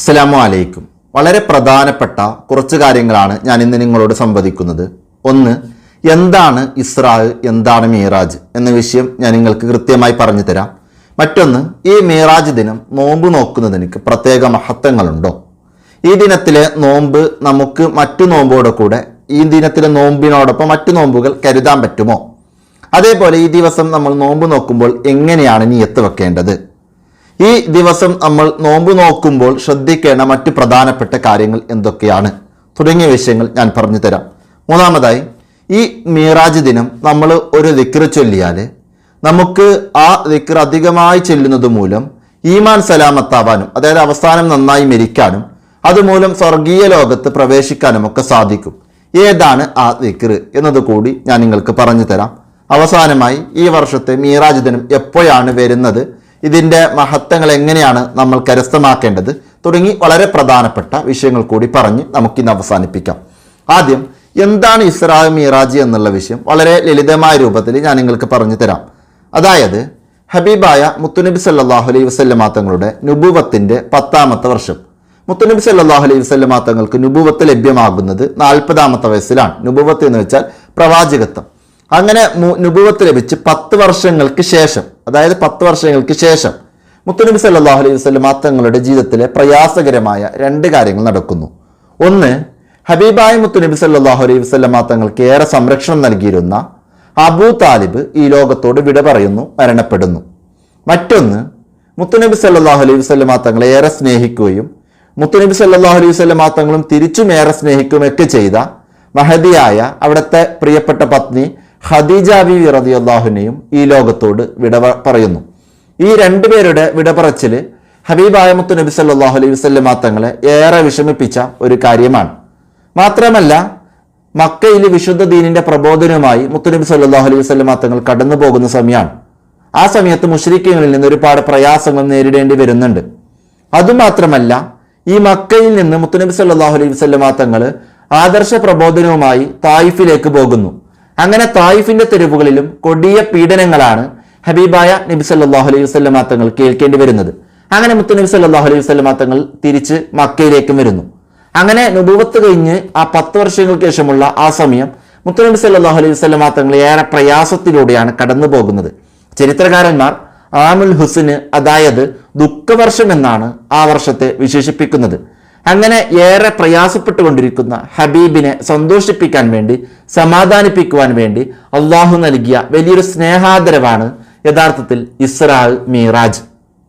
അസ്സലാമു അലൈക്കും. വളരെ പ്രധാനപ്പെട്ട കുറച്ച് കാര്യങ്ങളാണ് ഞാൻ ഇന്ന് നിങ്ങളോട് സംവദിക്കുന്നത്. ഒന്ന്, എന്താണ് ഇസ്രാ, എന്താണ് മീറാജ് എന്ന വിഷയം ഞാൻ നിങ്ങൾക്ക് കൃത്യമായി പറഞ്ഞു തരാം. മറ്റൊന്ന്, ഈ മീറാജ് ദിനം നോമ്പ് നോക്കുന്നതിന് പ്രത്യേക മഹത്വങ്ങളുണ്ടോ? ഈ ദിനത്തിലെ നോമ്പ് നമുക്ക് മറ്റു നോമ്പോടെ കൂടെ ഈ ദിനത്തിലെ നോമ്പിനോടൊപ്പം മറ്റു നോമ്പുകൾ കരുതാൻ പറ്റുമോ? അതേപോലെ ഈ ദിവസം നമ്മൾ നോമ്പ് നോക്കുമ്പോൾ എങ്ങനെയാണ് നിയത്ത് വെക്കേണ്ടത്? ഈ ദിവസം നമ്മൾ നോമ്പ് നോക്കുമ്പോൾ ശ്രദ്ധിക്കേണ്ട മറ്റു പ്രധാനപ്പെട്ട കാര്യങ്ങൾ എന്തൊക്കെയാണ് തുടങ്ങിയ വിഷയങ്ങൾ ഞാൻ പറഞ്ഞു തരാം. മൂന്നാമതായി, ഈ മീറാജ് ദിനം നമ്മൾ ഒരു ദിക്ർ ചൊല്ലിയാൽ നമുക്ക് ആ ദിക്ർ അധികമായി ചെല്ലുന്നത് മൂലം ഈമാൻ സലാമത്താവാനും, അതായത് അവസാനം നന്നായി മരിക്കാനും അതുമൂലം സ്വർഗീയ ലോകത്ത് പ്രവേശിക്കാനും ഒക്കെ സാധിക്കും. ഏതാണ് ആ ദിക്ർ എന്നത് കൂടി ഞാൻ നിങ്ങൾക്ക് പറഞ്ഞു തരാം. അവസാനമായി, ഈ വർഷത്തെ മീറാജ് ദിനം എപ്പോഴാണ് വരുന്നത്, ഇതിൻ്റെ മഹത്വങ്ങൾ എങ്ങനെയാണ് നമ്മൾ കരസ്ഥമാക്കേണ്ടത് തുടങ്ങി വളരെ പ്രധാനപ്പെട്ട വിഷയങ്ങൾ കൂടി പറഞ്ഞ് നമുക്കിന്ന് അവസാനിപ്പിക്കാം. ആദ്യം, എന്താണ് ഇസ്രാ മീറാജ് എന്നുള്ള വിഷയം വളരെ ലളിതമായ രൂപത്തിൽ ഞാൻ നിങ്ങൾക്ക് പറഞ്ഞു തരാം. അതായത്, ഹബീബായ മുത്തുനബി സല്ലല്ലാഹു അലൈഹി വസല്ലമ തങ്ങളുടെ നുബുവത്തിൻ്റെ 10ാമത്തെ വർഷം. മുത്തുനബി സല്ലല്ലാഹു അലൈഹി വസല്ലമ തങ്ങൾക്ക് നുബുവത്ത് ലഭ്യമാകുന്നത് 40ാമത്തെ വയസ്സിലാണ്. നുബുവത്ത് എന്ന് വെച്ചാൽ പ്രവാചകത്വം. അങ്ങനെ നുബുവത്ത് ലഭിച്ച് 10 വർഷങ്ങൾക്ക് ശേഷം, അതായത് 10 വർഷങ്ങൾക്ക് ശേഷം മുത്തുനബി സല്ലല്ലാഹു അലൈഹി വസല്ലമ തങ്ങളുടെ ജീവിതത്തിലെ പ്രയാസകരമായ 2 കാര്യങ്ങൾ നടക്കുന്നു. ഒന്ന്, ഹബീബായ മുത്തുനബി സല്ലല്ലാഹു അലൈഹി വസല്ലമ തങ്ങൾക്ക് ഏറെ സംരക്ഷണം നൽകിയിരുന്ന അബൂ താലിബ് ഈ ലോകത്തോട് വിട പറയുന്നു, മരണപ്പെടുന്നു. മറ്റൊന്ന്, മുത്തുനബി സല്ലല്ലാഹു അലൈഹി വസല്ലമ തങ്ങളെ ഏറെ സ്നേഹിക്കുകയും മുത്തുനബി സല്ലല്ലാഹു അലൈഹി വസല്ലമ തങ്ങളും തിരിച്ചും ഏറെ സ്നേഹിക്കുകയൊക്കെ ചെയ്ത മഹദിയായ അവിടുത്തെ പ്രിയപ്പെട്ട പത്നി ഖദീജ ബീവി റളിയല്ലാഹു അൻഹയും ഈ ലോകത്തോട് വിട പറയുന്നു. ഈ 2 പേരുടെ വിട പറച്ചിൽ ഹബീബായ മുത്തുനബി സല്ലല്ലാഹു അലൈഹി വസല്ലമ തങ്ങളെ ഏറെ വിഷമിപ്പിച്ച ഒരു കാര്യമാണ്. മാത്രമല്ല, മക്കയിൽ വിശുദ്ധ ദീനിന്റെ പ്രബോധനവുമായി മുത്തുനബി സല്ലല്ലാഹു അലൈഹി വസല്ലമ തങ്ങൾ കടന്നു പോകുന്ന സമയമാണ്. ആ സമയത്ത് മുശ്രിക്കുകളിൽ നിന്ന് ഒരുപാട് പ്രയാസങ്ങൾ നേരിടേണ്ടി വരുന്നുണ്ട്. അതുമാത്രമല്ല, ഈ മക്കയിൽ നിന്ന് മുത്തുനബി സല്ലല്ലാഹു അലൈഹി വസല്ലമ തങ്ങൾ ആദർശ പ്രബോധനവുമായി തായിഫിലേക്ക് പോകുന്നു. അങ്ങനെ തായിഫിന്റെ തെരുവുകളിലും കൊടിയ പീഡനങ്ങളാണ് ഹബീബായ നബി സല്ലല്ലാഹു അലൈഹി വസല്ലമ തങ്ങൾ കേൾക്കേണ്ടി വരുന്നത്. അങ്ങനെ മുത്തുനബി സല്ലല്ലാഹു അലൈഹി വസല്ലമ തങ്ങൾ തിരിച്ച് മക്കയിലേക്കും വരുന്നു. അങ്ങനെ നുബുവത്ത് കഴിഞ്ഞ് ആ 10 വർഷങ്ങൾക്ക് ശേഷമുള്ള ആ സമയം മുത്തുനബി സല്ലല്ലാഹു അലൈഹി വസല്ലമ തങ്ങൾ ഏറെ പ്രയാസത്തിലൂടെയാണ് കടന്നു പോകുന്നത്. ചരിത്രകാരന്മാർ ആമുൽ ഹുസ്ന്, അതായത് ദുഃഖവർഷം എന്നാണ് ആ വർഷത്തെ വിശേഷിപ്പിക്കുന്നത്. അങ്ങനെ ഏറെ പ്രയാസപ്പെട്ടുകൊണ്ടിരിക്കുന്ന ഹബീബിനെ സന്തോഷിപ്പിക്കാൻ വേണ്ടി, സമാധാനിപ്പിക്കുവാൻ വേണ്ടി അള്ളാഹു നൽകിയ വലിയൊരു സ്നേഹാദരവാണ് യഥാർത്ഥത്തിൽ ഇസ്രാ മീറാജ്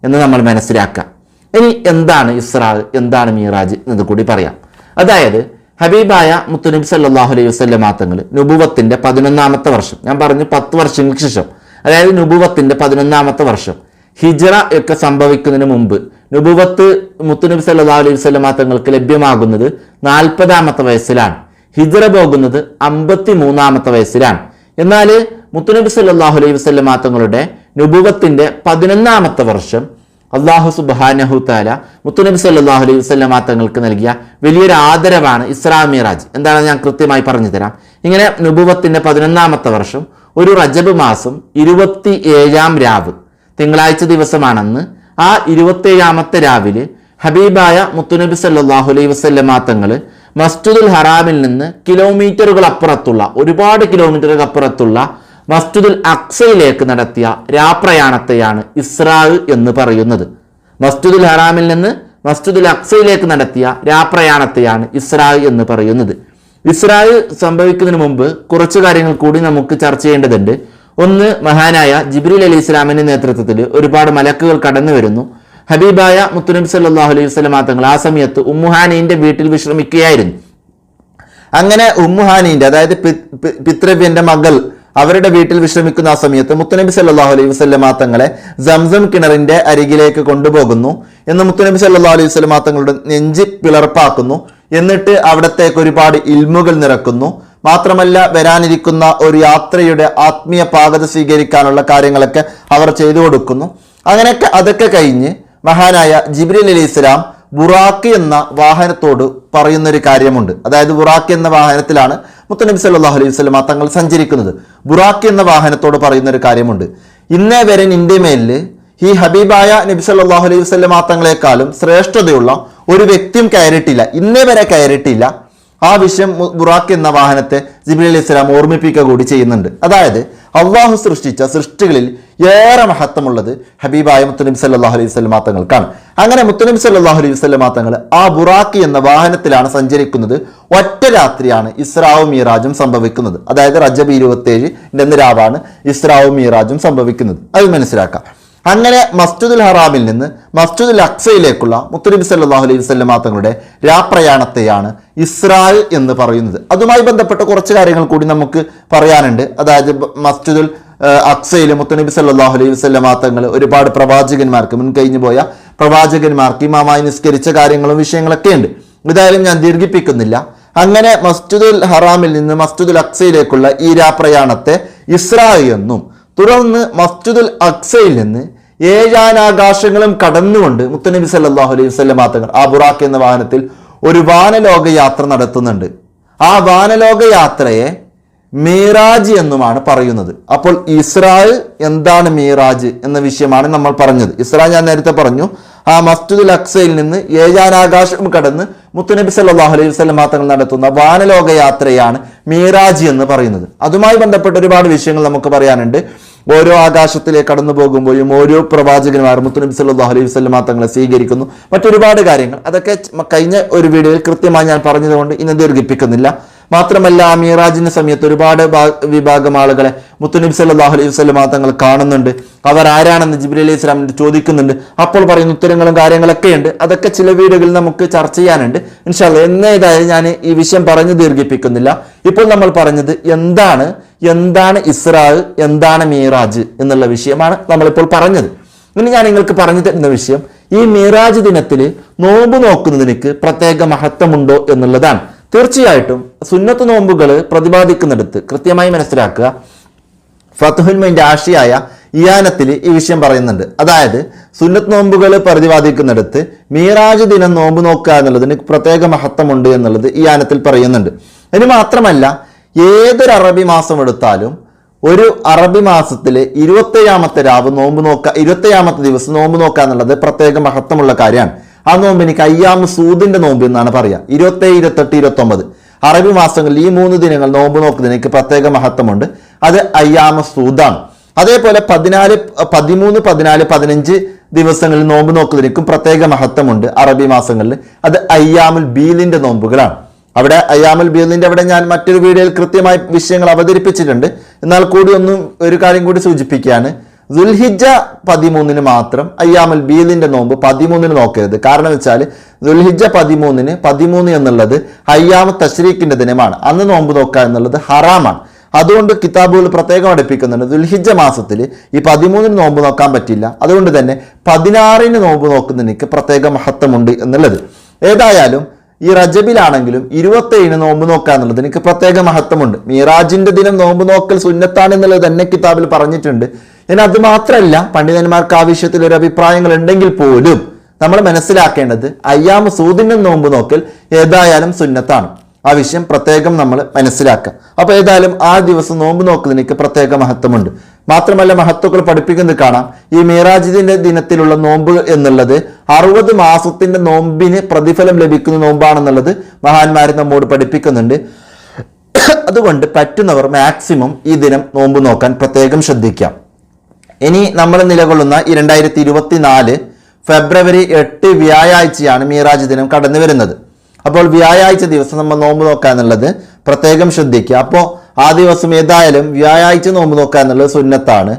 എന്ന് നമ്മൾ മനസ്സിലാക്കാം. ഇനി എന്താണ് ഇസ്രാ, എന്താണ് മീറാജ് എന്നത് കൂടി പറയാം. അതായത്, ഹബീബായ മുത്തുനബി സല്ലല്ലാഹു അലൈഹി വസല്ലമ തങ്ങൾ നുബുവത്തിന്റെ 11ാമത്തെ വർഷം, ഞാൻ പറഞ്ഞു 10 വർഷങ്ങൾക്ക് ശേഷം, അതായത് നുബുവത്തിന്റെ 11ാമത്തെ വർഷം, ഹിജ്റ ഒക്കെ സംഭവിക്കുന്നതിന് മുമ്പ് നുബുവത്ത് മുത്തുനബി സല്ലല്ലാഹു അലൈഹി വസല്ലമ തങ്ങൾക്ക് ലഭ്യമാകുന്നത് 40ാമത്തെ വയസ്സിലാണ്. ഹിജ്റ പോകുന്നത് 53ാമത്തെ വയസ്സിലാണ്. എന്നാൽ മുത്തുനബി സല്ലല്ലാഹു അലൈഹി വസല്ലമ തങ്ങളുടെ നുബുവത്തിന്റെ 11ാമത്തെ വർഷം അല്ലാഹു സുബ്ഹാനഹു തആല മുത്തുനബി സല്ലല്ലാഹു അലൈഹി വസല്ലമ തങ്ങൾക്ക് നൽകിയ വലിയൊരു ആദരവാണ് ഇസ്രാ മീറാജ്. എന്താണെന്ന് ഞാൻ കൃത്യമായി പറഞ്ഞു തരാം. ഇങ്ങനെ നുബുവത്തിന്റെ 11ാമത്തെ വർഷം ഒരു റജബ് മാസം 27ാം രാവ്, തിങ്കളാഴ്ച ദിവസമാണെന്ന്. ആ 27ാമത്തെ രാവിലെ ഹബീബായ മുത്തുനബി സല്ലല്ലാഹു അലൈഹി വസല്ലമ തങ്ങൾ മസ്ജിദുൽ ഹറാമിൽ നിന്ന് കിലോമീറ്ററുകൾ അപ്പുറത്തുള്ള, ഒരുപാട് കിലോമീറ്ററുകൾ അപ്പുറത്തുള്ള മസ്ജിദുൽ അക്സയിലേക്ക് നടത്തിയ രാപ്രയാണത്തെയാണ് ഇസ്രാ എന്ന് പറയുന്നത്. മസ്ജിദുൽ ഹറാമിൽ നിന്ന് മസ്ജിദുൽ അക്സയിലേക്ക് നടത്തിയ രാപ്രയാണത്തെയാണ് ഇസ്രാ എന്ന് പറയുന്നത്. ഇസ്രാ സംഭവിക്കുന്നതിന് മുമ്പ് കുറച്ച് കാര്യങ്ങൾ കൂടി നമുക്ക് ചർച്ച ചെയ്യേണ്ടതുണ്ട്. ഒന്ന്, മഹാനായ ജിബ്രീൽ അലൈഹി ഇസ്ലാമിന്റെ നേതൃത്വത്തിൽ ഒരുപാട് മലക്കുകൾ കടന്നു വരുന്നു. ഹബീബായ മുത്തുനബി സല്ലല്ലാഹു അലൈഹി വസല്ലമ തങ്ങൾ ആ സമയത്ത് ഉമ്മുഹാനീന്റെ വീട്ടിൽ വിശ്രമിക്കുകയായിരുന്നു. അങ്ങനെ ഉമ്മുഹാനീന്റെ, അതായത് പിതൃവ്യന്റെ മകൾ, അവരുടെ വീട്ടിൽ വിശ്രമിക്കുന്ന ആ സമയത്ത് മുത്തുനബി സല്ലല്ലാഹു അലൈഹി വസല്ലമ തങ്ങളെ സംസം കിണറിന്റെ അരികിലേക്ക് കൊണ്ടുപോകുന്നു. എന്ന് മുത്തുനബി സല്ലല്ലാഹു അലൈഹി വസല്ലമ തങ്ങളുടെ നെഞ്ചി പിളർപ്പാക്കുന്നു. എന്നിട്ട് അവിടത്തേക്ക് ഒരുപാട് ഇൽമുകൾ നിറക്കുന്നു. മാത്രമല്ല, വരാനിരിക്കുന്ന ഒരു യാത്രയുടെ ആത്മീയ പാകത സ്വീകരിക്കാനുള്ള കാര്യങ്ങളൊക്കെ അവർ ചെയ്തു കൊടുക്കുന്നു. അങ്ങനെയൊക്കെ അതൊക്കെ കഴിഞ്ഞ് മഹാനായ ജിബ്രീൽ അലൈഹി ഇസ്ലാം ബുറാഖ് എന്ന വാഹനത്തോട് പറയുന്നൊരു കാര്യമുണ്ട്. അതായത്, ബുറാഖ് എന്ന വാഹനത്തിലാണ് മുത്തുനബി സല്ലല്ലാഹു അലൈഹി വസല്ലമ തങ്ങൾ സഞ്ചരിക്കുന്നത്. ബുറാഖ് എന്ന വാഹനത്തോട് പറയുന്നൊരു കാര്യമുണ്ട്. ഇന്നേ വരെ നിന്റെ മേലിൽ ഈ ഹബീബായ നബി സല്ലല്ലാഹു അലൈഹി വസല്ലമ തങ്ങളെക്കാളും ശ്രേഷ്ഠതയുള്ള ഒരു വ്യക്തിയും കയറിയിട്ടില്ല, ഇന്നേ വരെ കയറിയിട്ടില്ല. ആ വിഷയം ബുറാഖ് എന്ന വാഹനത്തെ ജിബ്രീൽ അലൈഹി സ്വലാം ഓർമ്മിപ്പിക്കുക കൂടി ചെയ്യുന്നുണ്ട്. അതായത് അള്ളാഹു സൃഷ്ടിച്ച സൃഷ്ടികളിൽ ഏറെ മഹത്വമുള്ളത് ഹബീബായ മുത്തുനബി സല്ലല്ലാഹു അലൈഹി വസല്ലം തങ്ങൾക്കാണ്. അങ്ങനെ മുത്തുനബി സല്ലല്ലാഹു അലൈഹി വസല്ലം തങ്ങൾ ആ ബുറാഖ് എന്ന വാഹനത്തിലാണ് സഞ്ചരിക്കുന്നത്. ഒറ്റ രാത്രിയാണ് ഇസ്രാവും മീറാജും സംഭവിക്കുന്നത്. അതായത് റജബ് 27 രാവാണ് ഇസ്രാവും മീറാജും സംഭവിക്കുന്നത്. അത് മനസ്സിലാക്കാം. അങ്ങനെ മസ്ജിദുൽ ഹറാമിൽ നിന്ന് മസ്ജിദുൽ അക്സയിലേക്കുള്ള മുത്തുനബി സല്ലല്ലാഹു അലൈഹി വസല്ലം തങ്ങളുടെ രാപ്രയാണത്തെയാണ് ഇസ്രാ എന്ന് പറയുന്നത്. അതുമായി ബന്ധപ്പെട്ട കുറച്ച് കാര്യങ്ങൾ കൂടി നമുക്ക് പറയാനുണ്ട്. അതായത് മസ്ജിദുൽ അക്സയിൽ മുത്തുനബി സല്ലല്ലാഹു അലൈഹി വസല്ലം തങ്ങൾ ഒരുപാട് പ്രവാചകന്മാർക്ക് മുൻകഴിഞ്ഞു പോയ പ്രവാചകന്മാർക്ക് ഇമാമായി നിസ്കരിച്ച കാര്യങ്ങളും വിഷയങ്ങളൊക്കെ ഉണ്ട്. ഏതായാലും ഞാൻ ദീർഘിപ്പിക്കുന്നില്ല. അങ്ങനെ മസ്ജിദുൽ ഹറാമിൽ നിന്ന് മസ്ജിദുൽ അക്സയിലേക്കുള്ള ഈ രാപ്രയാണത്തെ ഇസ്രാ എന്നും, തുടർന്ന് മസ്ജിദുൽ അക്സയിൽ നിന്ന് ഏഴാനാകാശങ്ങളും കടന്നുകൊണ്ട് മുത്തുനബി സല്ലല്ലാഹു അലൈഹി വസല്ലം തങ്ങൾ ആ ബുറാഖ് എന്ന വാഹനത്തിൽ ഒരു വാനലോക യാത്ര നടത്തുന്നുണ്ട്. ആ വാനലോക യാത്രയെ മീറാജ് എന്നുമാണ് പറയുന്നത്. അപ്പോൾ ഇസ്രാ എന്താണ് മീറാജ് എന്ന വിഷയമാണ് നമ്മൾ പറഞ്ഞത്. ഇസ്രാ ഞാൻ നേരത്തെ പറഞ്ഞു, ആ മസ്ജിദുൽ അക്സയിൽ നിന്ന് ഏഴാനാകാശം കടന്ന് മുത്തുനബി സല്ലല്ലാഹു അലൈഹി വസല്ലം തങ്ങൾ നടത്തുന്ന വാനലോക യാത്രയാണ് മീറാജ് എന്ന് പറയുന്നത്. അതുമായി ബന്ധപ്പെട്ട ഒരുപാട് വിഷയങ്ങൾ നമുക്ക് പറയാനുണ്ട്. ഓരോ ആകാശത്തിലേക്ക് കടന്നു പോകുമ്പോഴും ഓരോ പ്രവാചകന്മാർ മുത്തുനബി സല്ലല്ലാഹു അലൈഹി വസല്ലം തങ്ങളെ സ്വീകരിക്കുന്നു, മറ്റൊരുപാട് കാര്യങ്ങൾ. അതൊക്കെ കഴിഞ്ഞ ഒരു വീഡിയോയിൽ കൃത്യമായി ഞാൻ പറഞ്ഞതുകൊണ്ട് ഇന്ന് ദീർഘിപ്പിക്കുന്നില്ല. മാത്രമല്ല, ആ മീറാജിന്റെ സമയത്ത് ഒരുപാട് വിഭാഗം ആളുകളെ മുത്തുനബി സല്ലല്ലാഹു അലൈഹി വസല്ലം തങ്ങൾ കാണുന്നുണ്ട്. അവർ ആരാണെന്ന് ജിബ്രീൽ അലൈഹി സ്വലാമിനോട് ചോദിക്കുന്നുണ്ട്. അപ്പോൾ പറയുന്ന ഉത്തരങ്ങളും കാര്യങ്ങളൊക്കെ ഉണ്ട്. അതൊക്കെ ചില വീഡിയോകളിൽ നമുക്ക് ചർച്ച ചെയ്യാനുണ്ട് ഇൻഷാ അല്ലാഹ്. എന്നേതായാലും ഞാൻ ഈ വിഷയം പറഞ്ഞു ദീർഘിപ്പിക്കുന്നില്ല. ഇപ്പോൾ നമ്മൾ പറഞ്ഞത് എന്താണ് ഇസ്രാ, എന്താണ് മീറാജ് എന്നുള്ള വിഷയമാണ് നമ്മളിപ്പോൾ പറഞ്ഞത്. ഇനി ഞാൻ നിങ്ങൾക്ക് പറഞ്ഞു തരുന്ന വിഷയം, ഈ മീറാജ് ദിനത്തിൽ നോമ്പ് നോക്കുന്നതിന് പ്രത്യേക മഹത്വമുണ്ടോ എന്നുള്ളതാണ്. തീർച്ചയായിട്ടും സുന്നത്ത് നോമ്പുകൾ പ്രതിപാദിക്കുന്നിടത്ത് കൃത്യമായി മനസ്സിലാക്കുക. ഫത്ഹുൽ മൈൻ്റെ ആശയായ ഇയാനത്തിൽ ഈ വിഷയം പറയുന്നുണ്ട്. അതായത് സുന്നത്ത് നോമ്പുകൾ പ്രതിപാദിക്കുന്നിടത്ത് മീറാജ് ദിനം നോമ്പ് നോക്കുക എന്നുള്ളതിന് പ്രത്യേക മഹത്വമുണ്ട് എന്നുള്ളത് ഇയാനത്തിൽ പറയുന്നുണ്ട്. ഇനി മാത്രമല്ല, ഏതൊരു അറബി മാസം എടുത്താലും ഒരു അറബി മാസത്തിലെ 27ാമത്തെ രാവ് നോമ്പ് നോക്കുക, 27ാമത്തെ ദിവസം നോമ്പ് നോക്കുക എന്നുള്ളത് പ്രത്യേക മഹത്വമുള്ള കാര്യമാണ്. ആ നോമ്പ് എനിക്ക് അയ്യാമ് സൂദിന്റെ നോമ്പ് എന്നാണ് പറയുക. 27, 28, 29 അറബി മാസങ്ങളിൽ ഈ 3 ദിനങ്ങൾ നോമ്പ് നോക്കുന്നതിന് എനിക്ക് പ്രത്യേക മഹത്വമുണ്ട്. അത് അയ്യാമ് സൂദാണ്. അതേപോലെ 14, 13, 14, 15 ദിവസങ്ങളിൽ നോമ്പ് നോക്കുന്നതിനും പ്രത്യേക മഹത്വമുണ്ട് അറബി മാസങ്ങളിൽ. അത് അയ്യാമുൽ ബീലിന്റെ നോമ്പുകളാണ്. അവിടെ അയ്യാമുൽ ബീലിന്റെ അവിടെ ഞാൻ മറ്റൊരു വീഡിയോയിൽ കൃത്യമായി വിഷയങ്ങൾ അവതരിപ്പിച്ചിട്ടുണ്ട്. എന്നാൽ കൂടി ഒരു കാര്യം കൂടി സൂചിപ്പിക്കുകയാണ്. ദുൽഹിജ്ജ 13 മാത്രം അയ്യാമുൽ ബീലിന്റെ നോമ്പ് 13 നോക്കരുത്. കാരണം വെച്ചാൽ ദുൽഹിജ്ജ 13 എന്നുള്ളത് അയ്യാമു തശ്രീഖിന്റെ ദിനമാണ്. അന്ന് നോമ്പ് നോക്കുക എന്നുള്ളത് ഹറാമാണ്. അതുകൊണ്ട് കിതാബുകൾ പ്രത്യേകം അടുപ്പിക്കുന്നുണ്ട്. ദുൽഹിജ്ജ മാസത്തിൽ ഈ 13 നോമ്പ് നോക്കാൻ പറ്റില്ല. അതുകൊണ്ട് തന്നെ 16 നോമ്പ് നോക്കുന്നതിന് പ്രത്യേക മഹത്വമുണ്ട് എന്നുള്ളത്. ഏതായാലും ഈ റജബിലാണെങ്കിലും 27 നോമ്പ് നോക്കുക എന്നുള്ളത് എനിക്ക് പ്രത്യേക മഹത്വമുണ്ട്. മീറാജിന്റെ ദിനം നോമ്പ് നോക്കൽ സുന്നത്താണ് എന്നുള്ളത് തന്നെ കിതാബിൽ പറഞ്ഞിട്ടുണ്ട്. ഇനി അത് മാത്രമല്ല, പണ്ഡിതന്മാർക്ക് ആ വിഷയത്തിൽ ഒരു അഭിപ്രായങ്ങൾ ഉണ്ടെങ്കിൽ പോലും നമ്മൾ മനസ്സിലാക്കേണ്ടത് അയ്യാമു സൂദിന്റെ നോമ്പ് നോക്കൽ ഏതായാലും സുന്നത്താണ്. ആ വിഷയം പ്രത്യേകം നമ്മൾ മനസ്സിലാക്കുക. അപ്പൊ ഏതായാലും ആ ദിവസം നോമ്പ് നോക്കുന്നതിന് പ്രത്യേക മഹത്വമുണ്ട്. മാത്രമല്ല, മഹത്വങ്ങൾ പഠിപ്പിക്കുന്നത് കാണാം. ഈ മീറാജിന്റെ ദിനത്തിലുള്ള നോമ്പ് എന്നുള്ളത് 60 മാസത്തിന്റെ നോമ്പിന് പ്രതിഫലം ലഭിക്കുന്ന നോമ്പാണെന്നുള്ളത് മഹാന്മാർ നമ്മോട് പഠിപ്പിക്കുന്നുണ്ട്. അതുകൊണ്ട് പറ്റുന്നവർ മാക്സിമം ഈ ദിനം നോമ്പ് നോക്കാൻ പ്രത്യേകം ശ്രദ്ധിക്കാം. ഇനി നമ്മൾ നിലകൊള്ളുന്ന ഈ 2024 ഫെബ്രുവരി 8 വ്യാഴാഴ്ചയാണ് മീറാജ് ദിനം കടന്നു വരുന്നത്. അപ്പോൾ വ്യാഴാഴ്ച ദിവസം നമ്മൾ നോമ്പ് നോക്കുക എന്നുള്ളത് പ്രത്യേകം ശ്രദ്ധിക്കുക. അപ്പോൾ ആ ദിവസം ഏതായാലും വ്യാഴാഴ്ച നോമ്പ് നോക്കുക എന്നുള്ളത് സുന്നത്താണ്.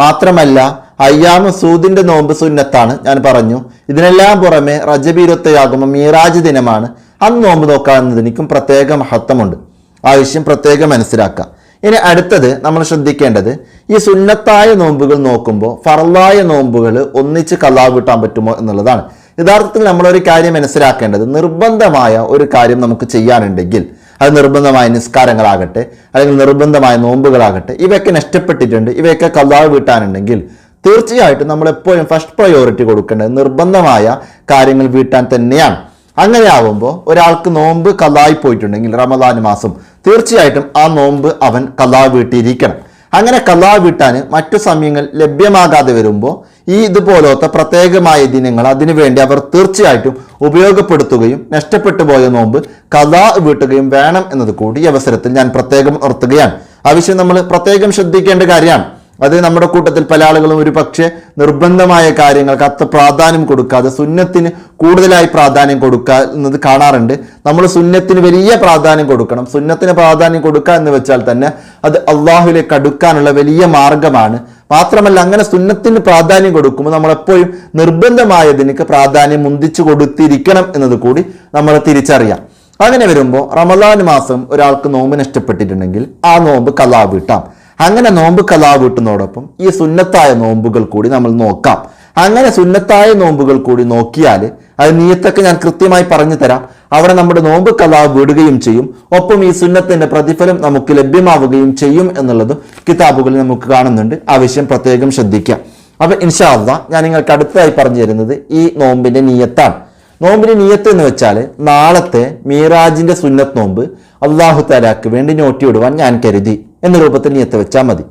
മാത്രമല്ല, അയ്യാമു സൂദിന്റെ നോമ്പ് സുന്നത്താണ്, ഞാൻ പറഞ്ഞു. ഇതിനെല്ലാം പുറമെ റജബ് 27 മീറാജ് ദിനമാണ്. അന്ന് നോമ്പ് നോക്കുക എന്നതിനും പ്രത്യേക മഹത്വമുണ്ട്. ആ വിഷയം പ്രത്യേകം മനസ്സിലാക്കുക. ഇനി അടുത്തത് നമ്മൾ ശ്രദ്ധിക്കേണ്ടത്, ഈ സുന്നത്തായ നോമ്പുകൾ നോക്കുമ്പോൾ ഫർളായ നോമ്പുകൾ ഒന്നിച്ച് ഖളാ വീട്ടാൻ പറ്റുമോ എന്നുള്ളതാണ്. യഥാർത്ഥത്തിൽ നമ്മളൊരു കാര്യം മനസ്സിലാക്കേണ്ടത്, നിർബന്ധമായ ഒരു കാര്യം നമുക്ക് ചെയ്യാനുണ്ടെങ്കിൽ, അത് നിർബന്ധമായ നിസ്കാരങ്ങളാകട്ടെ അല്ലെങ്കിൽ നിർബന്ധമായ നോമ്പുകളാകട്ടെ, ഇവയൊക്കെ നഷ്ടപ്പെട്ടിട്ടുണ്ട്, ഇവയൊക്കെ ഖളാ വീട്ടാനുണ്ടെങ്കിൽ തീർച്ചയായിട്ടും നമ്മൾ എപ്പോഴും ഫസ്റ്റ് പ്രയോറിറ്റി കൊടുക്കേണ്ടത് നിർബന്ധമായ കാര്യങ്ങൾ വീട്ടാൻ തന്നെയാണ്. അങ്ങനെ ആവുമ്പോൾ ഒരാൾക്ക് നോമ്പ് ഖളായി പോയിട്ടുണ്ടെങ്കിൽ റമദാൻ മാസം തീർച്ചയായിട്ടും ആ നോമ്പ് അവൻ ഖളാ വീട്ടിയിരിക്കണം. അങ്ങനെ ഖളാ വീട്ടാൻ മറ്റു സമയങ്ങൾ ലഭ്യമാകാതെ വരുമ്പോൾ ഈ ഇതുപോലത്തെ പ്രത്യേകമായ ദിനങ്ങൾ അതിനുവേണ്ടി അവർ തീർച്ചയായിട്ടും ഉപയോഗപ്പെടുത്തുകയും നഷ്ടപ്പെട്ടു പോയ നോമ്പ് ഖദാ വീട്ടുകയും വേണം എന്നത് കൂടി ഈ അവസരത്തിൽ ഞാൻ പ്രത്യേകം ഓർത്തുകയാണ്. ആ വിഷയം നമ്മൾ പ്രത്യേകം ശ്രദ്ധിക്കേണ്ട കാര്യമാണ്. അത് നമ്മുടെ കൂട്ടത്തിൽ പല ആളുകളും ഒരു പക്ഷേ നിർബന്ധമായ കാര്യങ്ങൾക്ക് അത്ര പ്രാധാന്യം കൊടുക്കാതെ സുന്നത്തിന് കൂടുതലായി പ്രാധാന്യം കൊടുക്കുന്നത് കാണാറുണ്ട്. നമ്മൾ സുന്നത്തിന് വലിയ പ്രാധാന്യം കൊടുക്കണം. സുന്നത്തിന് പ്രാധാന്യം കൊടുക്കുക എന്ന് വെച്ചാൽ തന്നെ അത് അള്ളാഹുവിലേക്ക് അടുക്കാനുള്ള വലിയ മാർഗമാണ്. മാത്രമല്ല, അങ്ങനെ സുന്നത്തിന് പ്രാധാന്യം കൊടുക്കുമ്പോൾ നമ്മളെപ്പോഴും നിർബന്ധമായതിനൊക്കെ പ്രാധാന്യം മുന്തിച്ചു കൊടുത്തിരിക്കണം എന്നത് കൂടി നമ്മൾ തിരിച്ചറിയാം. അങ്ങനെ വരുമ്പോൾ റമദാൻ മാസം ഒരാൾക്ക് നോമ്പ് നഷ്ടപ്പെട്ടിട്ടുണ്ടെങ്കിൽ ആ നോമ്പ് ഖലാ വീട്ടാം. അങ്ങനെ നോമ്പ് ഖലാ വീട്ടുന്നതോടൊപ്പം ഈ സുന്നത്തായ നോമ്പുകൾ കൂടി നമ്മൾ നോക്കാം. അങ്ങനെ സുന്നത്തായ നോമ്പുകൾ കൂടി നോക്കിയാൽ അത് നിയത്തൊക്കെ ഞാൻ കൃത്യമായി പറഞ്ഞു തരാം. അവിടെ നമ്മുടെ നോമ്പ് ഖലാ വീടുകയും ചെയ്യും, ഒപ്പം ഈ സുന്നത്തിന്റെ പ്രതിഫലം നമുക്ക് ലഭ്യമാവുകയും ചെയ്യും എന്നുള്ളതും കിതാബുകളിൽ നമുക്ക് കാണുന്നുണ്ട്. ആ വിഷയം പ്രത്യേകം ശ്രദ്ധിക്കാം. അപ്പൊ ഇൻഷാ അല്ലാഹ് ഞാൻ നിങ്ങൾക്ക് അടുത്തതായി പറഞ്ഞു തരുന്നത് ഈ നോമ്പിന്റെ നിയത്താണ്. നോമ്പിന്റെ നിയത്ത് എന്ന് വെച്ചാൽ നാളത്തെ മീറാജിന്റെ സുന്നത്ത് നോമ്പ് അള്ളാഹു തആലക്ക് വേണ്ടി നോട്ടിയിടുവാൻ ഞാൻ കരുതി എന്ന രൂപത്തിൽ നിയത്ത് വെച്ചാൽ മതി.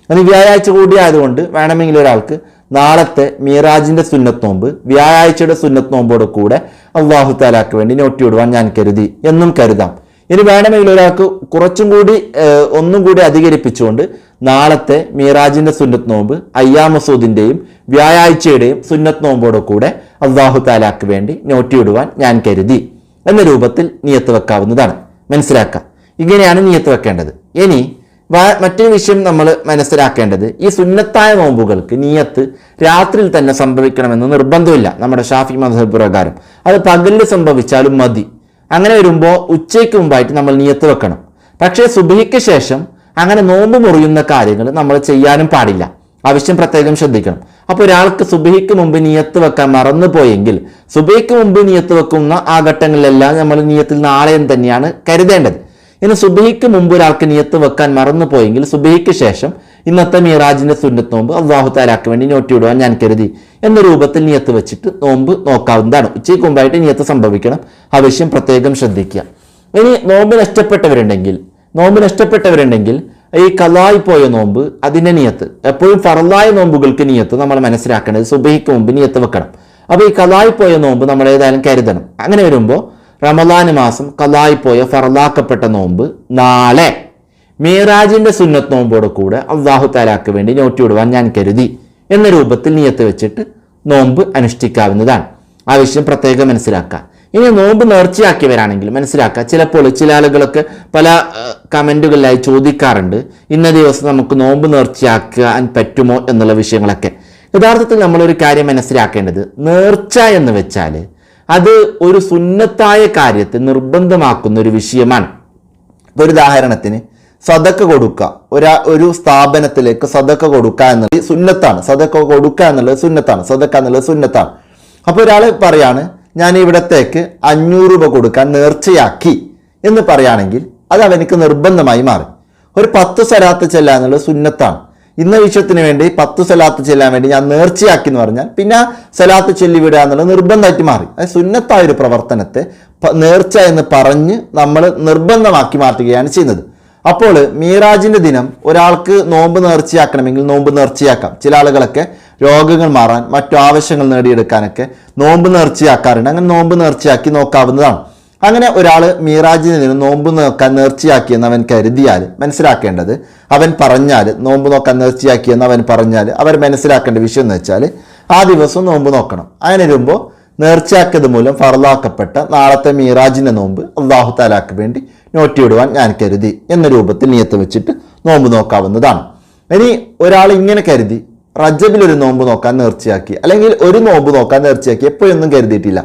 അത് വ്യാഴാഴ്ച കൂടി ആയതുകൊണ്ട് വേണമെങ്കിൽ ഒരാൾക്ക് നാളത്തെ മീറാജിന്റെ സുന്നത്ത് നോമ്പ് വ്യാഴാഴ്ചയുടെ സുന്നത്ത് നോമ്പോട് കൂടെ അള്ളാഹു തആലക്ക് വേണ്ടി നോട്ടിയിടുവാൻ ഞാൻ കരുതി എന്നും കരുതാം. ഇനി വേണമെങ്കിൽ ഒരാൾക്ക് കുറച്ചും കൂടി ഒന്നും കൂടി അധികരിപ്പിച്ചുകൊണ്ട് നാളത്തെ മീറാജിന്റെ സുന്നത്ത് നോമ്പ് അയ്യാമസൂദിന്റെയും വ്യാഴാഴ്ചയുടെയും സുന്നത്ത് നോമ്പോട് കൂടെ അള്ളാഹു തആലക്ക് വേണ്ടി നോട്ടിയിടുവാൻ ഞാൻ കരുതി എന്ന രൂപത്തിൽ നിയത്ത് വെക്കാവുന്നതാണ്. മനസ്സിലാക്കാം, ഇങ്ങനെയാണ് നിയത്ത് വെക്കേണ്ടത്. ഇനി മറ്റൊരു വിഷയം നമ്മൾ മനസ്സിലാക്കേണ്ടത്, ഈ സുന്നത്തായ നോമ്പുകൾക്ക് നിയത്ത് രാത്രിയിൽ തന്നെ സംഭവിക്കണമെന്ന് നിർബന്ധമില്ല. നമ്മുടെ ഷാഫി മദ്ഹബ് പ്രകാരം അത് പകലിൽ സംഭവിച്ചാലും മതി. അങ്ങനെ വരുമ്പോൾ ഉച്ചയ്ക്ക് മുമ്പായിട്ട് നമ്മൾ നിയത്ത് വെക്കണം. പക്ഷേ സുബഹിക്ക് ശേഷം അങ്ങനെ നോമ്പ് മുറിയുന്ന കാര്യങ്ങൾ നമ്മൾ ചെയ്യാനും പാടില്ല. ആവശ്യം പ്രത്യേകം ശ്രദ്ധിക്കണം. അപ്പോൾ ഒരാൾക്ക് സുബഹിക്ക് മുമ്പ് നിയത്ത് വെക്കാൻ മറന്നുപോയെങ്കിൽ സുബഹിക്ക് മുമ്പ് നിയത്ത് വെക്കുന്ന ആ ഘട്ടങ്ങളിലെല്ലാം നമ്മൾ നിയത്തിൽ നാളെയും തന്നെയാണ് കരുതേണ്ടത്. ഇനി സുബഹിക്ക് മുമ്പ് ഒരാൾക്ക് നിയത്ത് വെക്കാൻ മറന്നുപോയെങ്കിൽ സുബഹിക്ക് ശേഷം ഇന്നത്തെ മീറാജിന്റെ സുന്നത്ത് നോമ്പ് അള്ളാഹു തആലക്ക് വേണ്ടി നോട്ടിയിടുവാൻ ഞാൻ കരുതി എന്ന രൂപത്തിൽ നിയത്ത് വെച്ചിട്ട് നോമ്പ് നോക്കാവുന്നതാണ്. ഉച്ചയ്ക്ക് മുമ്പായിട്ട് നിയത്ത് സംഭവിക്കണം. ആവശ്യം പ്രത്യേകം ശ്രദ്ധിക്കുക. ഇനി നോമ്പ് നഷ്ടപ്പെട്ടവരുണ്ടെങ്കിൽ ഈ ഖലായി പോയ നോമ്പ് അതിന്റെ നിയത്ത് എപ്പോഴും ഫർളായ നോമ്പുകൾക്ക് നിയത്ത് നമ്മൾ മനസ്സിലാക്കേണ്ടത് സുബഹിക്ക് മുമ്പ് നിയത്ത് വെക്കണം. അപ്പോൾ ഈ ഖലായി പോയ നോമ്പ് നമ്മൾ ഏതായാലും കരുതണം. അങ്ങനെ വരുമ്പോൾ റമദാൻ മാസം ഖലായി പോയ ഫർളാക്കപ്പെട്ട നോമ്പ് നാളെ മീറാജിന്റെ സുന്നത്ത് നോമ്പോട് കൂടെ അള്ളാഹു തആലക്ക് വേണ്ടി നോട്ടിയിടുവാൻ ഞാൻ കരുതി എന്ന രൂപത്തിൽ നിയത്ത് വെച്ചിട്ട് നോമ്പ് അനുഷ്ഠിക്കാവുന്നതാണ്. ആ വിഷയം പ്രത്യേകം മനസ്സിലാക്കുക. ഇനി നോമ്പ് നേർച്ചയാക്കിയവരാണെങ്കിൽ മനസ്സിലാക്കുക, ചിലപ്പോൾ ചില ആളുകളൊക്കെ പല കമന്റുകളിലായി ചോദിക്കാറുണ്ട്, ഇന്ന ദിവസം നമുക്ക് നോമ്പ് നേർച്ചയാക്കാൻ പറ്റുമോ എന്നുള്ള വിഷയങ്ങളൊക്കെ. യഥാർത്ഥത്തിൽ നമ്മളൊരു കാര്യം മനസ്സിലാക്കേണ്ടത്, നേർച്ച എന്ന് വെച്ചാൽ അത് ഒരു സുന്നത്തായ കാര്യത്തെ നിർബന്ധമാക്കുന്ന ഒരു വിഷയമാണ്. ഇപ്പോൾ ഒരു ഉദാഹരണത്തിന് സദക്ക കൊടുക്കുക, ഒരു സ്ഥാപനത്തിലേക്ക് സദക്ക കൊടുക്കുക എന്നുള്ളത് സുന്നത്താണ്. സദക്ക കൊടുക്കുക എന്നുള്ളത് സുന്നത്താണ്. സദക്ക എന്നുള്ളത് സുന്നത്താണ്. അപ്പോൾ ഒരാൾ പറയാണ്, ഞാൻ ഇവിടത്തേക്ക് 500 രൂപ കൊടുക്കാൻ നേർച്ചയാക്കി എന്ന് പറയുകയാണെങ്കിൽ അത് അവനക്ക് നിർബന്ധമായി മാറി. ഒരു 10 സ്വലാത്ത് ചെല്ലുക എന്നുള്ളത് സുന്നത്താണ്. ഇന്ന വിഷയത്തിന് വേണ്ടി 10 സ്വലാത്ത് ചെല്ലാൻ വേണ്ടി ഞാൻ നേർച്ചയാക്കി എന്ന് പറഞ്ഞാൽ പിന്നെ സ്വലാത്ത് ചൊല്ലി വിടുക എന്നുള്ളത് നിർബന്ധമായിട്ട് മാറി. അത് സുന്നത്തായ ഒരു പ്രവർത്തനത്തെ നേർച്ച എന്ന് പറഞ്ഞ് നമ്മൾ നിർബന്ധമാക്കി മാറ്റുകയാണ് ചെയ്യുന്നത്. അപ്പോൾ മീറാജിന്റെ ദിനം ഒരാൾക്ക് നോമ്പ് നേർച്ചയാക്കണമെങ്കിൽ നോമ്പ് നേർച്ചയാക്കാം. ചില ആളുകളൊക്കെ രോഗങ്ങൾ മാറാൻ മറ്റു ആവശ്യങ്ങൾ നേടിയെടുക്കാനൊക്കെ നോമ്പ് നേർച്ചയാക്കാറുണ്ട്. അങ്ങനെ നോമ്പ് നേർച്ചയാക്കി നോക്കാവുന്നതാണ്. അങ്ങനെ ഒരാൾ മീറാജിന് ദിനം നോമ്പ് നോക്കാൻ നേർച്ചയാക്കിയെന്ന് അവൻ കരുതിയാൽ മനസ്സിലാക്കേണ്ടത്, അവൻ പറഞ്ഞാൽ നോമ്പ് നോക്കാൻ നേർച്ചയാക്കിയെന്ന് അവൻ പറഞ്ഞാൽ അവർ മനസ്സിലാക്കേണ്ട വിഷയം എന്ന് വെച്ചാൽ ആ ദിവസം നോമ്പ് നോക്കണം. അങ്ങനെ വരുമ്പോൾ നേർച്ചയാക്കിയത് മൂലം ഫർളാക്കപ്പെട്ട നാളത്തെ മീറാജിന്റെ നോമ്പ് അള്ളാഹു തആലക്ക് വേണ്ടി നോട്ടിയിടുവാൻ ഞാൻ കരുതി എന്ന രൂപത്തിൽ നിയത്ത് വെച്ചിട്ട് നോമ്പ് നോക്കാവുന്നതാണ്. ഇനി ഒരാൾ ഇങ്ങനെ കരുതി റജബിൽ ഒരു നോമ്പ് നോക്കാൻ നേർച്ചയാക്കി, അല്ലെങ്കിൽ ഒരു നോമ്പ് നോക്കാൻ നേർച്ചയാക്കി, എപ്പോഴൊന്നും കരുതിയിട്ടില്ല,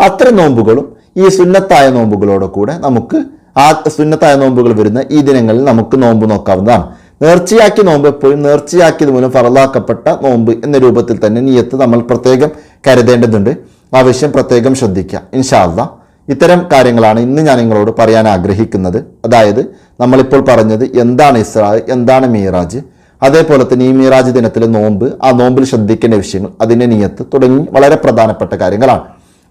അത്തരം നോമ്പുകളും ഈ സുന്നത്തായ നോമ്പുകളോട് കൂടെ നമുക്ക് ആ സുന്നത്തായ നോമ്പുകൾ വരുന്ന ഈ ദിനങ്ങളിൽ നമുക്ക് നോമ്പ് നോക്കാവുന്നതാണ്. നേർച്ചയാക്കിയ നോമ്പ് എപ്പോഴും നേർച്ചയാക്കിയത് മൂലം ഫർളാക്കപ്പെട്ട നോമ്പ് എന്ന രൂപത്തിൽ തന്നെ നിയത്ത് നമ്മൾ പ്രത്യേകം കരുതേണ്ടതുണ്ട്. ആവശ്യം പ്രത്യേകം ശ്രദ്ധിക്കുക. ഇൻഷാ അല്ലാഹ് ഇത്തരം കാര്യങ്ങളാണ് ഇന്ന് ഞാൻ നിങ്ങളോട് പറയാൻ ആഗ്രഹിക്കുന്നത്. അതായത് നമ്മളിപ്പോൾ പറഞ്ഞത് എന്താണ് ഇസ്രാ, എന്താണ് മീറാജ്, അതേപോലെ തന്നെ ഈ മീറാജ് ദിനത്തിലെ നോമ്പ്, ആ നോമ്പിൽ ശ്രദ്ധിക്കേണ്ട വിഷയങ്ങൾ, അതിൻ്റെ നിയത്ത് തുടങ്ങി വളരെ പ്രധാനപ്പെട്ട കാര്യങ്ങളാണ്.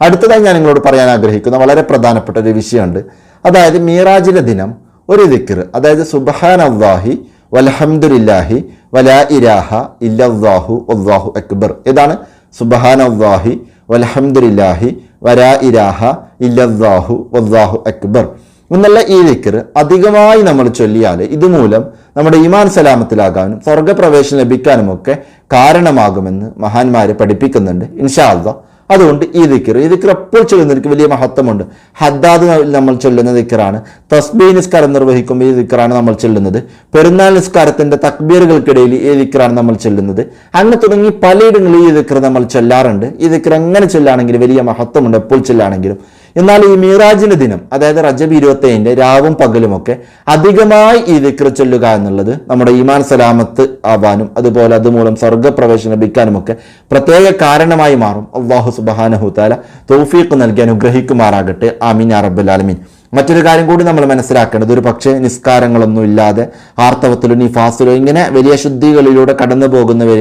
അടുത്തതായി ഞാൻ നിങ്ങളോട് പറയാൻ ആഗ്രഹിക്കുന്ന വളരെ പ്രധാനപ്പെട്ട ഒരു വിഷയമുണ്ട്. അതായത് മീറാജിന്റെ ദിനം ഒരു ദിക്ർ, അതായത് സുബ്ഹാനല്ലാഹി വൽഹംദുലില്ലാഹി വലാ ഇലാഹ ഇല്ലല്ലാഹു വല്ലാഹു അക്ബർ. ഏതാണ്? സുബ്ഹാനല്ലാഹി വൽഹംദുലില്ലാഹി വലാ ഇലാഹ ഇല്ലല്ലാഹു വല്ലാഹു അക്ബർ എന്നുള്ള ഈ ദിക്ർ അധികമായി നമ്മൾ ചൊല്ലിയാൽ ഇതുമൂലം നമ്മുടെ ഈമാൻ സലാമത്തിലാകാനും സ്വർഗപ്രവേശനം ലഭിക്കാനുമൊക്കെ കാരണമാകുമെന്ന് മഹാന്മാര് പഠിപ്പിക്കുന്നുണ്ട് ഇൻഷാ അല്ലാഹ്. അതുകൊണ്ട് ഈ ദിക്ർ എപ്പോൾ ചൊല്ലുന്നതിന് വലിയ മഹത്വമുണ്ട്. ഹദ്ദാദ് നമ്മൾ ചൊല്ലുന്ന ദിക്റാണ്. തസ്ബീഹ് നിസ്കാരം നിർവഹിക്കുമ്പോൾ ഈ ദിക്റാണ് നമ്മൾ ചൊല്ലുന്നത്. പെരുന്നാൾ നിസ്കാരത്തിന്റെ തക്ബീറുകൾക്കിടയിൽ ഈ ദിക്റാണ് നമ്മൾ ചൊല്ലുന്നത്. അങ്ങനെ തുടങ്ങി പലയിടങ്ങളിൽ ഈ ദിക്ർ നമ്മൾ ചൊല്ലാറുണ്ട്. ഈ ദിക്ർ എങ്ങനെ ചൊല്ലാണെങ്കിൽ വലിയ മഹത്വമുണ്ട് എപ്പോൾ ചൊല്ലാണെങ്കിലും. എന്നാൽ ഈ മീറാജിന്റെ ദിനം, അതായത് റജബ് 27 രാവും പകലുമൊക്കെ അധികമായി ഈ ദിക്ർ ചൊല്ലുക എന്നുള്ളത് നമ്മുടെ ഈമാൻ സലാമത്ത് ആവാനും അതുപോലെ അതുമൂലം സ്വർഗപ്രവേശനം ലഭിക്കാനുമൊക്കെ പ്രത്യേക കാരണമായി മാറും. അല്ലാഹു സുബ്ഹാനഹു തആല തൗഫീഖ് നൽകി അനുഗ്രഹിക്കുമാറാകട്ടെ. ആമീൻ യാ റബ്ബൽ ആലമീൻ. മറ്റൊരു കാര്യം കൂടി നമ്മൾ മനസ്സിലാക്കേണ്ടത്, ഒരു പക്ഷേ നിസ്കാരങ്ങളൊന്നും ഇല്ലാതെ ആർത്തവത്തിലോ നിഫാസിലോ ഇങ്ങനെ വലിയ ശുദ്ധികളിലൂടെ കടന്നു പോകുന്നവർ,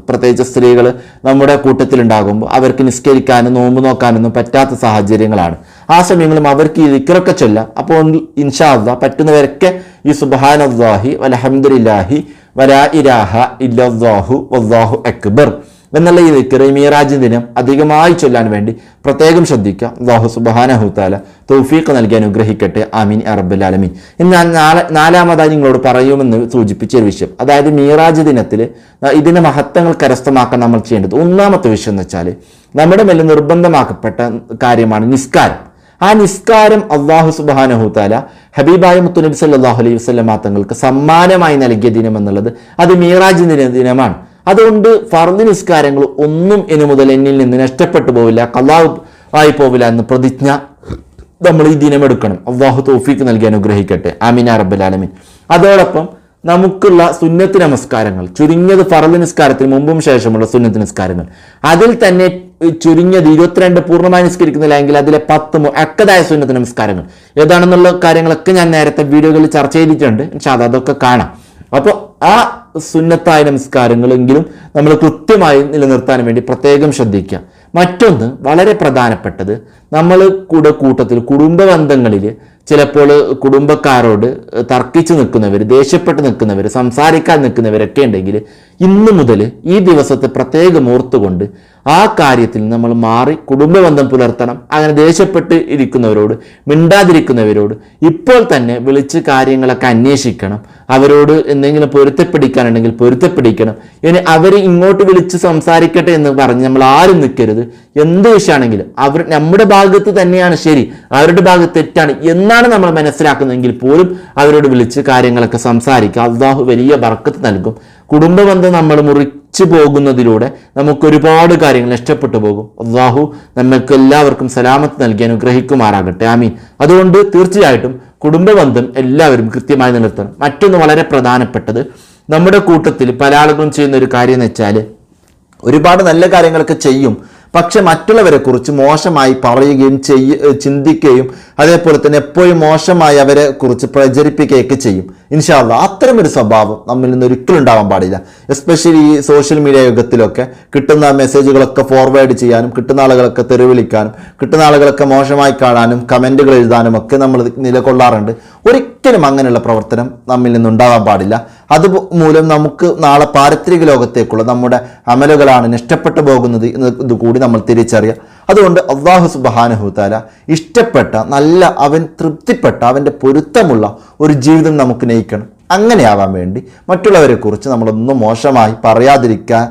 പ്രത്യേകിച്ച് സ്ത്രീകൾ നമ്മുടെ കൂട്ടത്തിലുണ്ടാകുമ്പോൾ അവർക്ക് നിസ്കരിക്കാനും നോമ്പ് നോക്കാനൊന്നും പറ്റാത്ത സാഹചര്യങ്ങളാണ്. ആ സമയങ്ങളും അവർക്ക് ഈ ദിക്റൊക്കെ ചൊല്ലാം. അപ്പോൾ ഇൻഷാ അല്ലാഹ് പറ്റുന്നവരൊക്കെ ഈ സുബ്ഹാനല്ലാഹി വൽഹംദുലില്ലാഹി വലാ ഇലാഹ ഇല്ലല്ലാഹു വല്ലാഹു അക്ബർ എന്നുള്ള ഈ ദിക്ർ മീറാജ് ദിനം അധികമായി ചൊല്ലാൻ വേണ്ടി പ്രത്യേകം ശ്രദ്ധിക്കുക. അല്ലാഹു സുബ്ഹാനഹു തആല തൗഫീഖ് നൽകി അനുഗ്രഹിക്കട്ടെ. ആമീൻ യാ റബ്ബൽ ആലമീൻ. ഇന്ന് ഞാൻ നാലാമതായി നിങ്ങളോട് പറയുമെന്ന് സൂചിപ്പിച്ച ഒരു വിഷയം, അതായത് മീറാജ് ദിനത്തിൽ ഇതിന്റെ മഹത്വങ്ങൾ കരസ്ഥമാക്കാൻ നമ്മൾ ചെയ്യേണ്ടത് ഒന്നാമത്തെ വിഷയം എന്ന് വെച്ചാൽ നമ്മുടെ മേൽ നിർബന്ധമാക്കപ്പെട്ട കാര്യമാണ് നിസ്കാരം. ആ നിസ്കാരം അല്ലാഹു സുബ്ഹാനഹു തആല ഹബീബായ മുത്തുനബി സല്ലല്ലാഹു അലൈഹി വസല്ലം തങ്ങൾക്ക് സമ്മാനമായി നൽകിയ ദിനം എന്നുള്ളത് അത് മീറാജ് ദിനമാണ്. അതുകൊണ്ട് ഫർദ് നിസ്കാരങ്ങൾ ഒന്നും ഇനി മുതൽ എന്നിൽ നിന്ന് നഷ്ടപ്പെട്ടു പോവില്ല, ഖളാ ആയി പോവില്ല എന്ന പ്രതിജ്ഞ നമ്മൾ ഈ ദിനം എടുക്കണം. അല്ലാഹു തൗഫീഖ് നൽകി അനുഗ്രഹിക്കട്ടെ. ആമീൻ യാ റബ്ബൽ ആലമീൻ. അതോടൊപ്പം നമുക്കുള്ള സുന്നത്ത് നമസ്കാരങ്ങൾ, ചുരുങ്ങിയത് ഫർദ് നിസ്കാരത്തിന് മുമ്പും ശേഷമുള്ള സുന്നത്ത് നിസ്കാരങ്ങൾ, അതിൽ തന്നെ ചുരുങ്ങിയത് 22 പൂർണ്ണമായി നിസ്കരിക്കുന്നില്ലെങ്കിൽ അതിലെ 10 മുഅക്കദായ സുന്നത്ത് നമസ്കാരങ്ങൾ ഏതാണെന്നുള്ള കാര്യങ്ങളൊക്കെ ഞാൻ നേരത്തെ വീഡിയോകളിൽ ചർച്ച ചെയ്തിട്ടുണ്ട്. ഇൻഷാ അല്ലാഹ് അതൊക്കെ കാണാം. അപ്പോൾ ആ സുന്നത്തായ നമസ്കാരങ്ങളെങ്കിലും നമ്മൾ കൃത്യമായി നിലനിർത്താൻ വേണ്ടി പ്രത്യേകം ശ്രദ്ധിക്കുക. മറ്റൊന്ന് വളരെ പ്രധാനപ്പെട്ടത്, നമ്മൾ കൂട്ടത്തിൽ കുടുംബ ബന്ധങ്ങളിൽ ചിലപ്പോൾ കുടുംബക്കാരോട് തർക്കിച്ച് നിൽക്കുന്നവർ, ദേഷ്യപ്പെട്ട് നിൽക്കുന്നവർ, സംസാരിക്കാൻ നിൽക്കുന്നവരൊക്കെ ഉണ്ടെങ്കിൽ ഇന്നു മുതൽ ഈ ദിവസത്തെ പ്രത്യേകം ഓർത്തുകൊണ്ട് ആ കാര്യത്തിൽ നമ്മൾ മാറി കുടുംബബന്ധം പുലർത്തണം. അങ്ങനെ ദേഷ്യപ്പെട്ട് ഇരിക്കുന്നവരോട്, മിണ്ടാതിരിക്കുന്നവരോട് ഇപ്പോൾ തന്നെ വിളിച്ച് കാര്യങ്ങളൊക്കെ അന്വേഷിക്കണം. അവരോട് എന്തെങ്കിലും പൊരുത്തപ്പെടിക്കാനുണ്ടെങ്കിൽ പൊരുത്തപ്പെടിക്കണം. ഇനി അവർ ഇങ്ങോട്ട് വിളിച്ച് സംസാരിക്കട്ടെ എന്ന് പറഞ്ഞ് നമ്മൾ ആരും നിൽക്കരുത്. എന്ത് വിഷയമാണെങ്കിലും നമ്മുടെ ഭാഗത്ത് തന്നെയാണ് ശരി, അവരുടെ ഭാഗത്ത് തെറ്റാണ് എന്നാണ് നമ്മൾ മനസ്സിലാക്കുന്നതെങ്കിൽ പോലും അവരോട് വിളിച്ച് കാര്യങ്ങളൊക്കെ സംസാരിക്കുക. അല്ലാഹു വലിയ ബർക്കത്ത് നൽകും. കുടുംബബന്ധം നമ്മൾ മുറിച്ചു പോകുന്നതിലൂടെ നമുക്ക് ഒരുപാട് കാര്യങ്ങൾ നഷ്ടപ്പെട്ടു പോകും. അല്ലാഹു നമുക്ക് എല്ലാവർക്കും സലാമത്ത് നൽകി അനുഗ്രഹിക്കുമാറാകട്ടെ. ആമീൻ. അതുകൊണ്ട് തീർച്ചയായിട്ടും കുടുംബബന്ധം എല്ലാവരും കൃത്യമായി നിലനിർത്തണം. മറ്റൊന്ന് വളരെ പ്രധാനപ്പെട്ടത്, നമ്മുടെ കൂട്ടത്തിൽ പല ആളുകളും ചെയ്യുന്ന ഒരു കാര്യം എന്ന് വെച്ചാൽ ഒരുപാട് നല്ല കാര്യങ്ങളൊക്കെ ചെയ്യും, പക്ഷെ മറ്റുള്ളവരെ കുറിച്ച് മോശമായി പറയുകയും ചിന്തിക്കുകയും അതേപോലെ തന്നെ എപ്പോഴും മോശമായി അവരെ കുറിച്ച് പ്രചരിപ്പിക്കുകയൊക്കെ ചെയ്യും. ഇൻഷാ അല്ലാഹ് അത്തരം ഒരു സ്വഭാവം നമ്മിൽ നിന്ന് ഒരിക്കലും ഉണ്ടാവാൻ പാടില്ല. എസ്പെഷ്യലി ഈ സോഷ്യൽ മീഡിയ യുഗത്തിലൊക്കെ കിട്ടുന്ന മെസ്സേജുകളൊക്കെ ഫോർവേഡ് ചെയ്യാനും, കിട്ടുന്ന ആളുകളൊക്കെ തെരുവിളിക്കാനും, കിട്ടുന്ന ആളുകളൊക്കെ മോശമായി കാണാനും, കമൻറ്റുകൾ എഴുതാനും ഒക്കെ നമ്മൾ നിലകൊള്ളാറുണ്ട്. ഒരിക്കലും അങ്ങനെയുള്ള പ്രവർത്തനം നമ്മിൽ നിന്നുണ്ടാവാൻ പാടില്ല. അതുമൂലം നമുക്ക് നാളെ പാരത്രിക ലോകത്തേക്കുള്ള നമ്മുടെ അമലുകളാണ് നഷ്ടപ്പെട്ടു പോകുന്നത് എന്ന് കൂടി നമ്മൾ തിരിച്ചറിയാം. അതുകൊണ്ട് അല്ലാഹു സുബ്ഹാനഹു തആല ഇഷ്ടപ്പെട്ട നല്ല, അവൻ തൃപ്തിപ്പെട്ട, അവൻ്റെ പൊരുത്തമുള്ള ഒരു ജീവിതം നമുക്ക് നയിക്കണം. അങ്ങനെയാവാൻ വേണ്ടി മറ്റുള്ളവരെ കുറിച്ച് നമ്മളൊന്നും മോശമായി പറയാതിരിക്കാൻ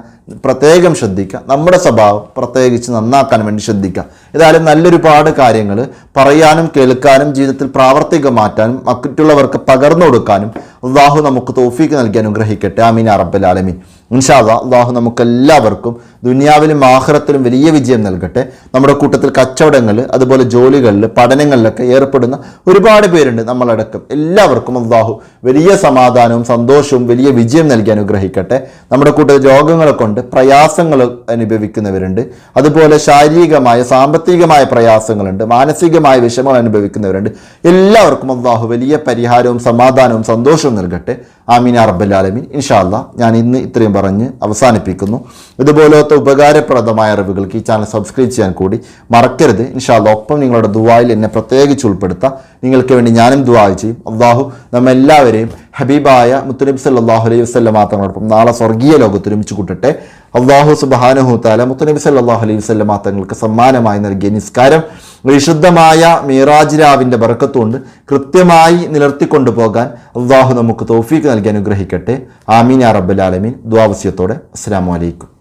പ്രത്യേകം ശ്രദ്ധിക്കുക. നമ്മുടെ സ്വഭാവം പ്രത്യേകിച്ച് നന്നാക്കാൻ വേണ്ടി ശ്രദ്ധിക്കുക. ഏതായാലും നല്ലൊരുപാട് കാര്യങ്ങൾ പറയാനും കേൾക്കാനും ജീവിതത്തിൽ പ്രാവർത്തികമാറ്റാനും മറ്റുള്ളവർക്ക് പകർന്നു കൊടുക്കാനും അല്ലാഹു നമുക്ക് തൗഫീഖ് നൽകി അനുഗ്രഹിക്കട്ടെ. ആമീൻ യാ റബ്ബൽ ആലമീൻ. ഇൻഷാ അല്ലാഹ് അല്ലാഹു നമുക്കെല്ലാവർക്കും ദുനിയാവിലും ആഖിറത്തിലും വലിയ വിജയം നൽകട്ടെ. നമ്മുടെ കൂട്ടത്തിൽ കച്ചവടങ്ങൾ, അതുപോലെ ജോലികളിൽ, പഠനങ്ങളിലൊക്കെ ഏർപ്പെടുന്ന ഒരുപാട് പേരുണ്ട്, നമ്മളടക്കം. എല്ലാവർക്കും അല്ലാഹു വലിയ സമാധാനവും സന്തോഷവും വലിയ വിജയം നൽകി അനുഗ്രഹിക്കട്ടെ. നമ്മുടെ കൂട്ടത്തിൽ രോഗങ്ങളെ കൊണ്ട് പ്രയാസങ്ങൾ അനുഭവിക്കുന്നവരുണ്ട്, അതുപോലെ ശാരീരികമായ സാമ്പത്തികമായ പ്രയാസങ്ങളുണ്ട്, മാനസികമായ വിഷമങ്ങൾ അനുഭവിക്കുന്നവരുണ്ട്. എല്ലാവർക്കും അല്ലാഹു വലിയ പരിഹാരവും സമാധാനവും സന്തോഷവും സന്തോഷവും നൽകട്ടെ. ആമീൻ യാ റബ്ബൽ ആലമീൻ. ഇൻഷാ അല്ലാഹ് ഞാൻ ഇന്ന് ഇത്രയും പറഞ്ഞ് അവസാനിപ്പിക്കുന്നു. ഇതുപോലത്തെ ഉപകാരപ്രദമായ അറിവുകൾക്ക് ഈ ചാനൽ സബ്സ്ക്രൈബ് ചെയ്യാൻ കൂടി മറക്കരുത്. ഇൻഷാ അല്ലാഹ് ഒപ്പം നിങ്ങളുടെ ദുആയിൽ എന്നെ പ്രത്യേകിച്ച് ഉൾപ്പെടുത്താം. നിങ്ങൾക്ക് വേണ്ടി ഞാനും ദുആ ചെയ്യും. അള്ളാഹു നമ്മെല്ലാവരെയും ഹബീബായ മുത്തുനബി സല്ലല്ലാഹു അലൈഹി വസല്ലം തങ്ങളോടൊപ്പം നാളെ സ്വർഗീയ ലോകത്ത് ഒരുമിച്ച് കൂട്ടട്ടെ. അള്ളാഹു സുബ്ഹാനഹു തആല മുത്തുനബി സല്ലല്ലാഹു അലൈഹി വസല്ലം തങ്ങൾക്ക് സമ്മാനമായി നൽകിയ നിസ്കാരം വിശുദ്ധമായ മിറാജ് രാവിന്റെ ബർക്കത്തുകൊണ്ട് കൃത്യമായി നിലർത്തിക്കൊണ്ടു പോകാൻ അള്ളാഹു നമുക്ക് തൗഫീഖ് നൽകി അനുഗ്രഹിക്കട്ടെ. ആമീൻ യാ റബ്ബൽ ആലമീൻ. ദുആ വസിയത്തോടെ അസ്സലാമു അലൈക്കും.